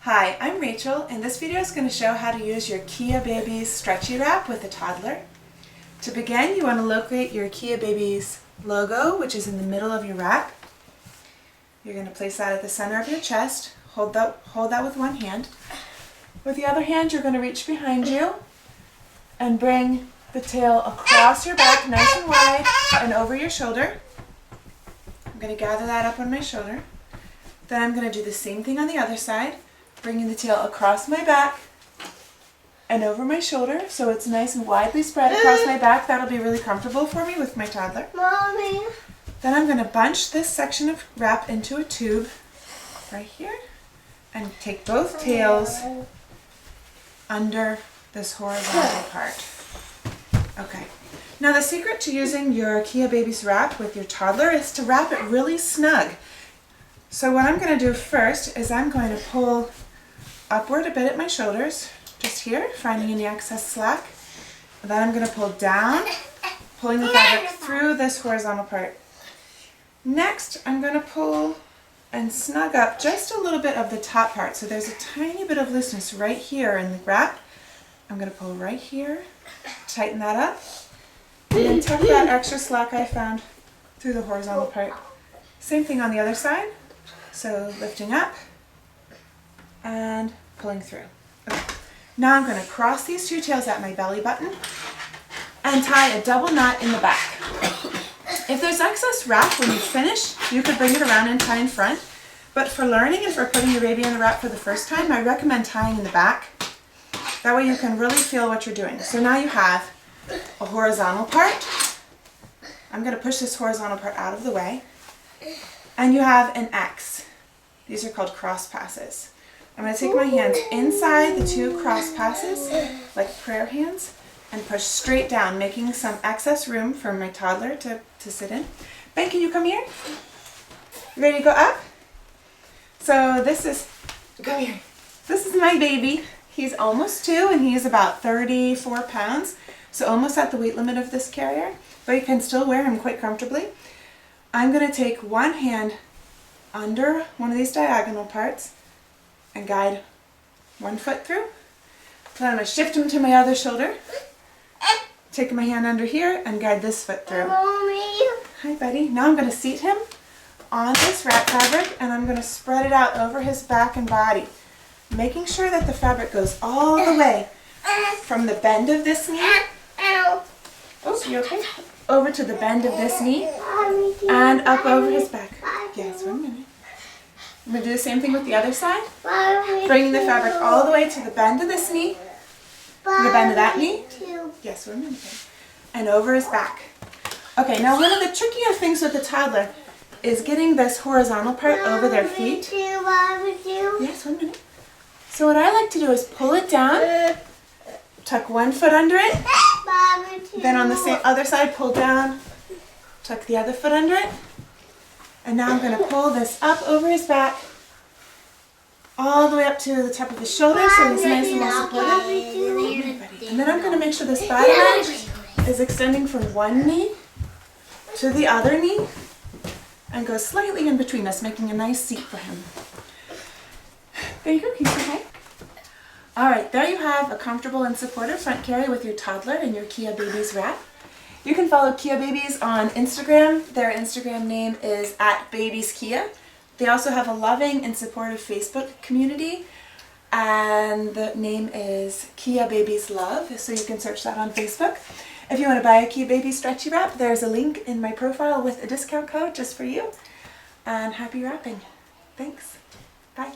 Hi, I'm Rachel, and this video is going to show how to use your KeaBabies Stretchy wrap with a toddler. To begin, you want to locate your KeaBabies logo, which is in the middle of your wrap. You're going to place that at the center of your chest. Hold that with one hand. With the other hand, you're going to reach behind you and bring the tail across your back nice and wide and over your shoulder. I'm going to gather that up on my shoulder. Then I'm going to do the same thing on the other side, bringing the tail across my back and over my shoulder so it's nice and widely spread across my back. That'll be really comfortable for me with my toddler. Mommy. Then I'm going to bunch this section of wrap into a tube right here and take both tails under this horizontal part. Okay. Now the secret to using your KeaBabies wrap with your toddler is to wrap it really snug. So what I'm going to do first is I'm going to pull upward a bit at my shoulders, just here, finding any excess slack. And then I'm going to pull down, pulling the fabric through this horizontal part. Next, I'm going to pull and snug up just a little bit of the top part. So there's a tiny bit of looseness right here in the wrap. I'm going to pull right here, tighten that up, and then tuck that extra slack I found through the horizontal part. Same thing on the other side. So lifting up and pulling through. Okay. Now I'm going to cross these two tails at my belly button and tie a double knot in the back. If there's excess wrap when you finish, you could bring it around and tie in front. But for learning and for putting your baby in the wrap for the first time, I recommend tying in the back. That way you can really feel what you're doing. So now you have a horizontal part. I'm going to push this horizontal part out of the way. And you have an X. These are called cross passes. I'm going to take my hands inside the two cross passes, like prayer hands, and push straight down, making some excess room for my toddler to sit in. Ben, can you come here? You ready to go up? So this is my baby. He's almost 2 and he's about 34 pounds, so almost at the weight limit of this carrier, but you can still wear him quite comfortably. I'm going to take one hand under one of these diagonal parts and guide one foot through. Then I'm going to shift him to my other shoulder, take my hand under here and guide this foot through. Mommy. Hi buddy. Now I'm going to seat him on this wrap fabric and I'm going to spread it out over his back and body, making sure that the fabric goes all the way from the bend of this knee. Oh, you okay? Over to the bend of this knee and up over his back. Yes, 1 minute. I'm going to do the same thing with the other side. Bringing the fabric all the way to the bend of this knee, to the bend of that knee. Yes, 1 minute. And over his back. Okay, now one of the trickier things with the toddler is getting this horizontal part over their feet. Yes, 1 minute. So what I like to do is pull it down, tuck one foot under it, then on the other side pull down, tuck the other foot under it, and now I'm going to pull this up over his back, all the way up to the top of his shoulder so he's nice and well supported. And then I'm going to make sure this bottom edge is extending from one knee to the other knee and goes slightly in between us, making a nice seat for him. There you go, can you say hi? Alright, there you have a comfortable and supportive front carry with your toddler and your KeaBabies wrap. You can follow KeaBabies on Instagram. Their Instagram name is @BabiesKea. They also have a loving and supportive Facebook community, and the name is KeaBabies Love, so you can search that on Facebook. If you want to buy a KeaBabies Stretchy wrap, there's a link in my profile with a discount code just for you. And happy wrapping. Thanks. Bye.